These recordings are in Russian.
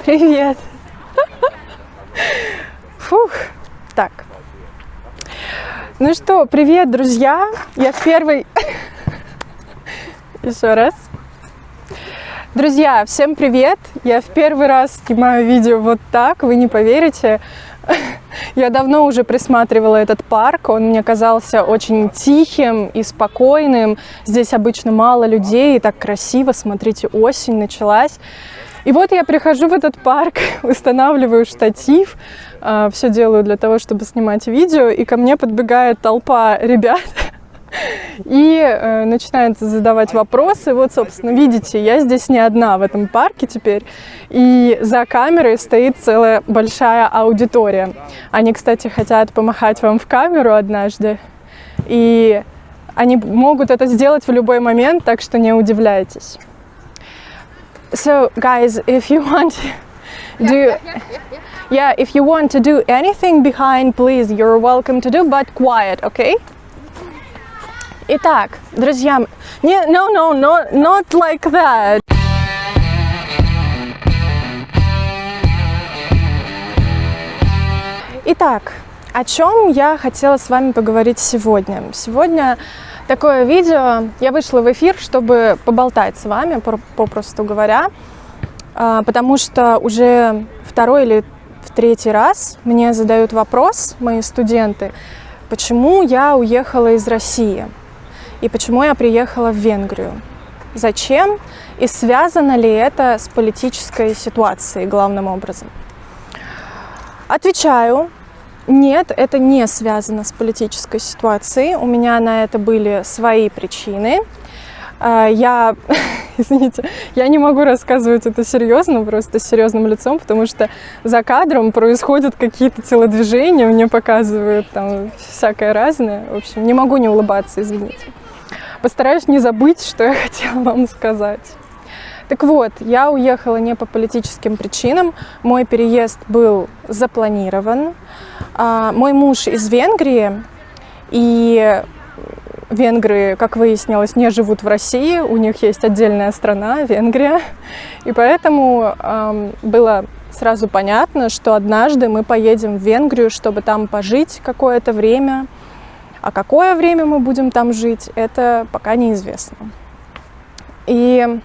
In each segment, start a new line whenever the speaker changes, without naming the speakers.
Привет. Фух. Так. Ну что, привет, друзья. Я в первый... Еще раз. Друзья, всем привет. Я в первый раз снимаю видео вот так, вы не поверите. Я давно уже присматривала этот парк, он мне казался очень тихим и спокойным. Здесь обычно мало людей, и так красиво, смотрите, осень началась. И вот я прихожу в этот парк, устанавливаю штатив, все делаю для того, чтобы снимать видео, и ко мне подбегает толпа ребят и начинает задавать вопросы. Вот, собственно, видите, я здесь не одна в этом парке теперь, и за камерой стоит целая большая аудитория. Они, кстати, хотят помахать вам в камеру однажды, и они могут это сделать в любой момент, так что не удивляйтесь. So, guys, if you want to if you want to do anything behind, please, you're welcome to do, but quiet, okay? Итак, друзья, no, not like that. Итак, о чем я хотела с вами поговорить сегодня? Сегодня такое видео, я вышла в эфир, чтобы поболтать с вами, попросту говоря, потому что уже второй или в третий раз мне задают вопрос мои студенты, почему я уехала из России и почему я приехала в Венгрию, зачем и связано ли это с политической ситуацией главным образом. Отвечаю. Нет, это не связано с политической ситуацией. У меня на это были свои причины. Извините, я не могу рассказывать это серьезно, просто с серьезным лицом, потому что за кадром происходят какие-то телодвижения, мне показывают там всякое разное. В общем, не могу не улыбаться, извините. Постараюсь не забыть, что я хотела вам сказать. Так вот, я уехала не по политическим причинам, мой переезд был запланирован. Мой муж из Венгрии, и венгры, как выяснилось, не живут в России, у них есть отдельная страна, Венгрия, и поэтому было сразу понятно, что однажды мы поедем в Венгрию, чтобы там пожить какое-то время, а какое время мы будем там жить, это пока неизвестно. И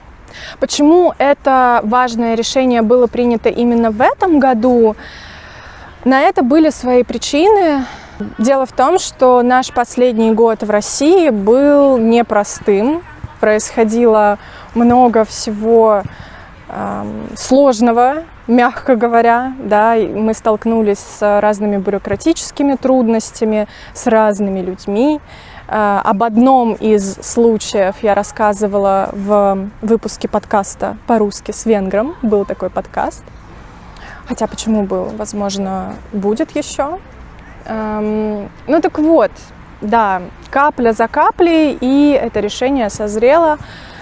почему это важное решение было принято именно в этом году? На это были свои причины. Дело в том, что наш последний год в России был непростым. Происходило много всего сложного, мягко говоря. Да? Мы столкнулись с разными бюрократическими трудностями, с разными людьми. Об одном из случаев я рассказывала в выпуске подкаста по-русски с венгром. Был такой подкаст. Хотя почему был? Возможно, будет еще. Ну так вот, да, капля за каплей, и это решение созрело.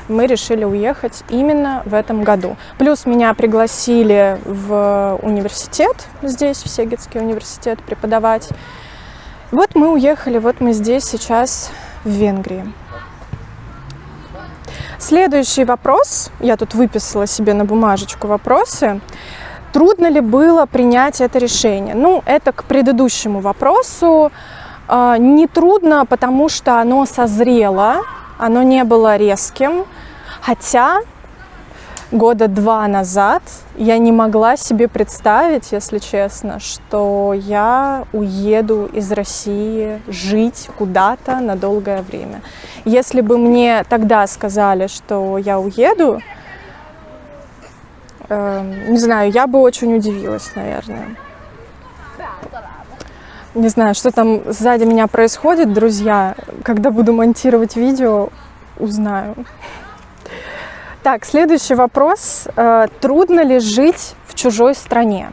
Мы решили уехать именно в этом году. Плюс меня пригласили в университет, здесь, в Сегедский университет, преподавать. Вот мы уехали, вот мы здесь сейчас, в Венгрии. Следующий вопрос, я тут выписала себе на бумажечку вопросы. Трудно ли было принять это решение? Ну, это к предыдущему вопросу. Не трудно, потому что оно созрело, оно не было резким. Хотя года 2 назад я не могла себе представить, если честно, что я уеду из России жить куда-то на долгое время. Если бы мне тогда сказали, что я уеду, не знаю, я бы очень удивилась, наверное. Не знаю, что там сзади меня происходит, друзья. Когда буду монтировать видео, узнаю. Так, следующий вопрос. Трудно ли жить в чужой стране?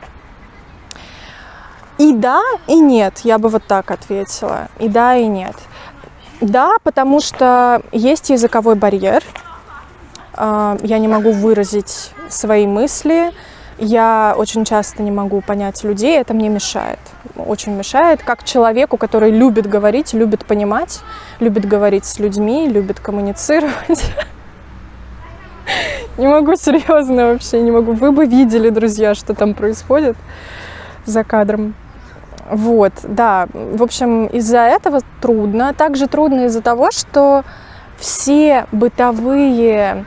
И да, и нет. Я бы вот так ответила. И да, и нет. Да, потому что есть языковой барьер. Я не могу выразить свои мысли, я очень часто не могу понять людей, это мне мешает, очень мешает, как человеку, который любит говорить, любит понимать, любит говорить с людьми, любит коммуницировать. Не могу, серьезно, вообще не могу. Вы бы видели, друзья, что там происходит за кадром. Вот, да, в общем, из-за этого трудно. Также трудно из-за того, что все бытовые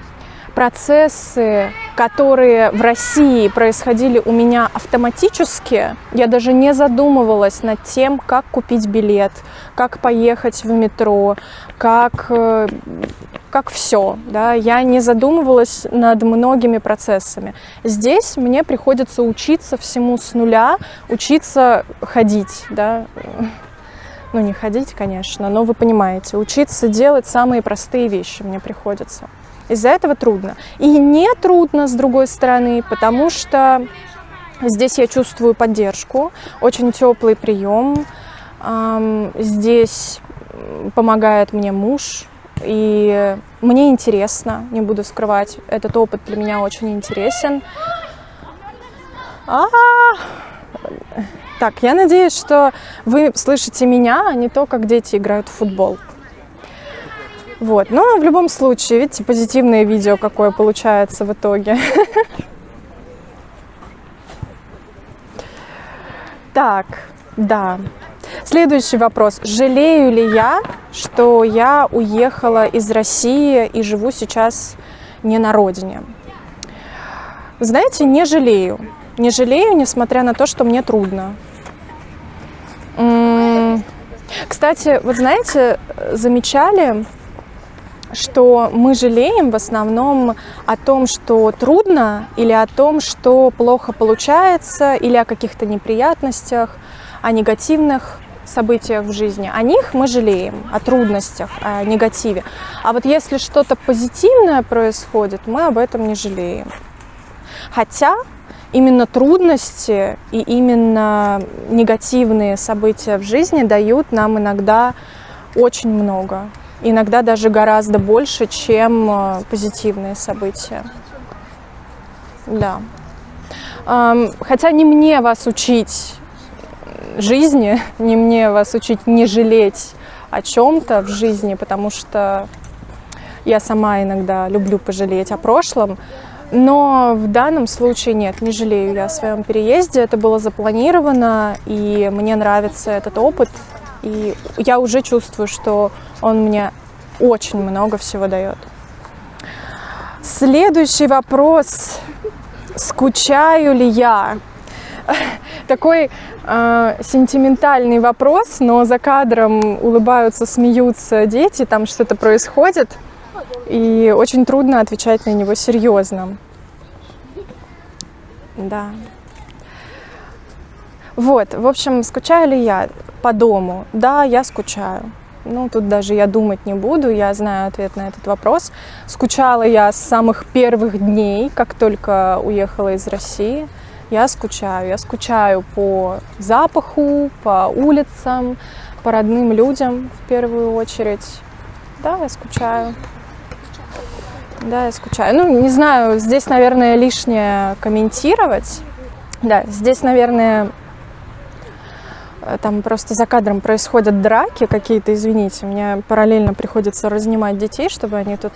процессы, которые в России происходили у меня автоматически, я даже не задумывалась над тем, как купить билет, как поехать в метро, как все, да, я не задумывалась над многими процессами. Здесь мне приходится учиться всему с нуля, учиться ходить, да, ну не ходить, конечно, но вы понимаете, учиться делать самые простые вещи мне приходится. Из-за этого трудно. И не трудно, с другой стороны, потому что здесь я чувствую поддержку, очень теплый прием. Здесь помогает мне муж, и мне интересно, не буду скрывать, этот опыт для меня очень интересен. Так, я надеюсь, что вы слышите меня, а не то, как дети играют в футбол. Вот, но в любом случае, видите, позитивное видео какое получается в итоге. Так, да. Следующий вопрос. Жалею ли я, что я уехала из России и живу сейчас не на родине? Вы знаете, не жалею. Не жалею, несмотря на то, что мне трудно. Кстати, вот знаете, замечали, что мы жалеем в основном о том, что трудно, или о том, что плохо получается, или о каких-то неприятностях, о негативных событиях в жизни. О них мы жалеем, о трудностях, о негативе. А вот если что-то позитивное происходит, мы об этом не жалеем. Хотя именно трудности и именно негативные события в жизни дают нам иногда очень много. Иногда даже гораздо больше, чем позитивные события. Да. Хотя не мне вас учить жизни, не мне вас учить не жалеть о чем-то в жизни, потому что я сама иногда люблю пожалеть о прошлом. Но в данном случае нет, не жалею я о своем переезде. Это было запланировано, и мне нравится этот опыт. И я уже чувствую, что он мне очень много всего дает. Следующий вопрос. Скучаю ли я? Такой сентиментальный вопрос, но за кадром улыбаются, смеются дети, там что-то происходит. И очень трудно отвечать на него серьезно. Да. Вот, в общем, скучаю ли я по дому? Да, я скучаю. Ну, тут даже я думать не буду, я знаю ответ на этот вопрос. Скучала я с самых первых дней, как только уехала из России. Я скучаю по запаху, по улицам, по родным людям в первую очередь. Да, я скучаю. Да, я скучаю. Ну, не знаю, здесь, наверное, лишнее комментировать. Да, здесь, наверное, там просто за кадром происходят драки какие-то, извините. Мне параллельно приходится разнимать детей, чтобы они тут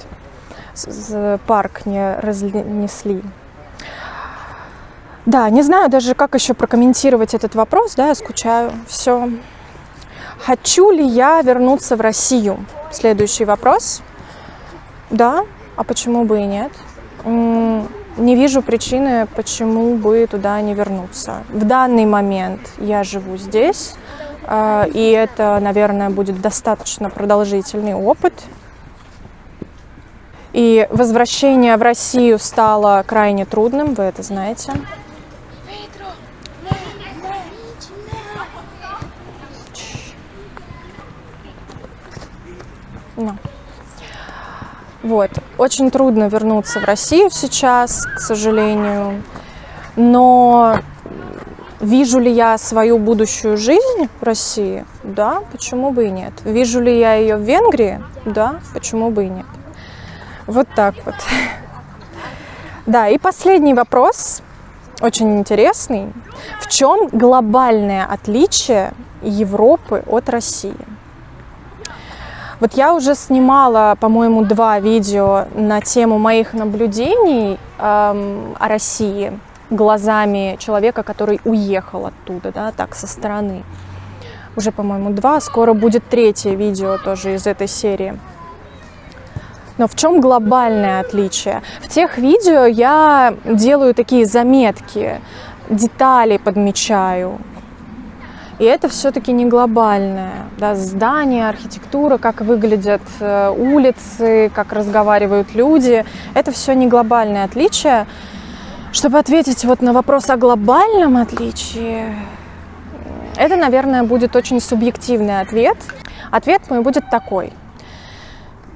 парк не разнесли. Да, не знаю даже, как еще прокомментировать этот вопрос. Да, я скучаю. Все. Хочу ли я вернуться в Россию? Следующий вопрос. Да, а почему бы и нет? Не вижу причины, почему бы туда не вернуться. В данный момент я живу здесь, и это, наверное, будет достаточно продолжительный опыт. И возвращение в Россию стало крайне трудным, вы это знаете. No. Вот. Очень трудно вернуться в Россию сейчас, к сожалению. Но вижу ли я свою будущую жизнь в России? Да, почему бы и нет. Вижу ли я ее в Венгрии? Да, почему бы и нет. Вот так вот. Да, и последний вопрос, очень интересный. В чем глобальное отличие Европы от России? Вот я уже снимала, по-моему, 2 видео на тему моих наблюдений о России глазами человека, который уехал оттуда, да, так, со стороны. Уже, по-моему, 2, скоро будет 3-е видео тоже из этой серии. Но в чем глобальное отличие? В тех видео я делаю такие заметки, детали подмечаю. И это все-таки не глобальное. Да, здания, архитектура, как выглядят улицы, как разговаривают люди. Это все не глобальное отличие. Чтобы ответить вот на вопрос о глобальном отличии, это, наверное, будет очень субъективный ответ. Ответ мой будет такой.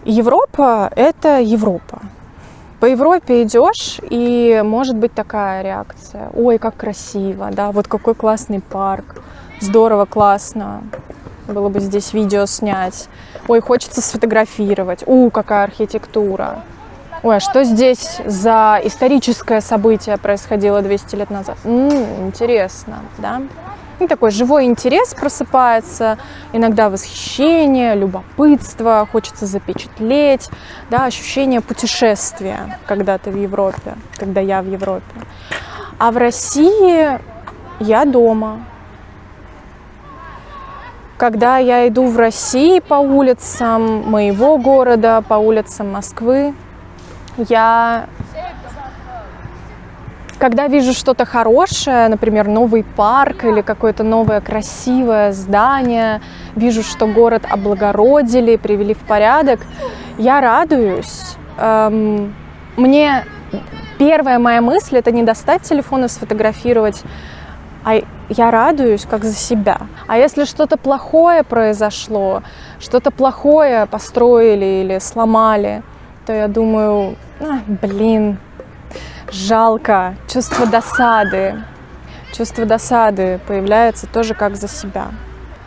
Европа – это Европа. По Европе идешь, и может быть такая реакция. Ой, как красиво, да, вот какой классный парк. Здорово, классно. Было бы здесь видео снять. Ой, хочется сфотографировать. Какая архитектура. Ой, а что здесь за историческое событие происходило 200 лет назад? Интересно, да? И такой живой интерес просыпается, иногда восхищение, любопытство, хочется запечатлеть, да, ощущение путешествия, когда ты в Европе, когда я в Европе. А в России я дома. Когда я иду в России по улицам моего города, по улицам Москвы, когда вижу что-то хорошее, например, новый парк или какое-то новое красивое здание, вижу, что город облагородили, привели в порядок, я радуюсь. Мне первая моя мысль – это не достать телефон и сфотографировать, а я радуюсь как за себя. А если что-то плохое произошло, что-то плохое построили или сломали, то я думаю, жалко, чувство досады появляется тоже как за себя.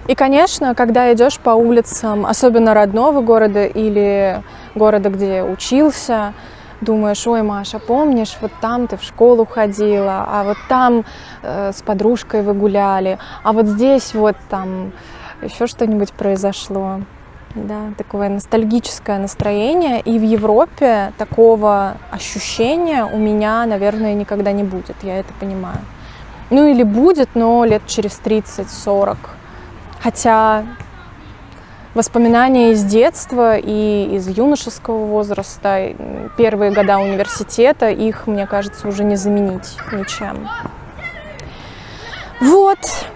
И, конечно, когда идешь по улицам, особенно родного города или города, где учился, думаешь, ой, Маша, помнишь, вот там ты в школу ходила, а вот там с подружкой вы гуляли, а вот здесь вот там еще что-нибудь произошло. Да, такое ностальгическое настроение. И в Европе такого ощущения у меня, наверное, никогда не будет, я это понимаю. Ну или будет, но лет через 30-40. Хотя воспоминания из детства и из юношеского возраста, первые года университета, их, мне кажется, уже не заменить ничем.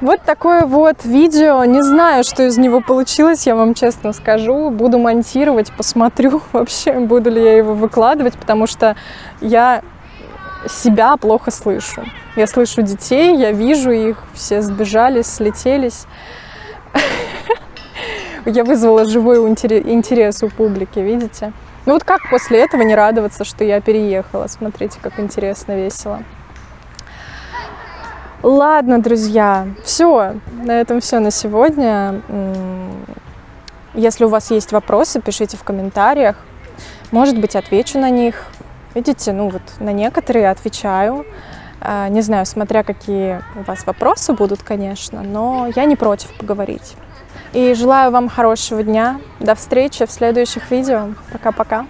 Вот такое вот видео. Не знаю, что из него получилось, я вам честно скажу. Буду монтировать, посмотрю вообще, буду ли я его выкладывать, потому что я себя плохо слышу. Я слышу детей, я вижу их, все сбежались, слетелись. Я вызвала живой интерес у публики, видите? Ну вот как после этого не радоваться, что я переехала? Смотрите, как интересно, весело. Ладно, друзья, все, на этом все на сегодня. Если у вас есть вопросы, пишите в комментариях. Может быть, отвечу на них. Видите, ну вот на некоторые отвечаю. Не знаю, смотря какие у вас вопросы будут, конечно, но я не против поговорить. И желаю вам хорошего дня. До встречи в следующих видео. Пока-пока.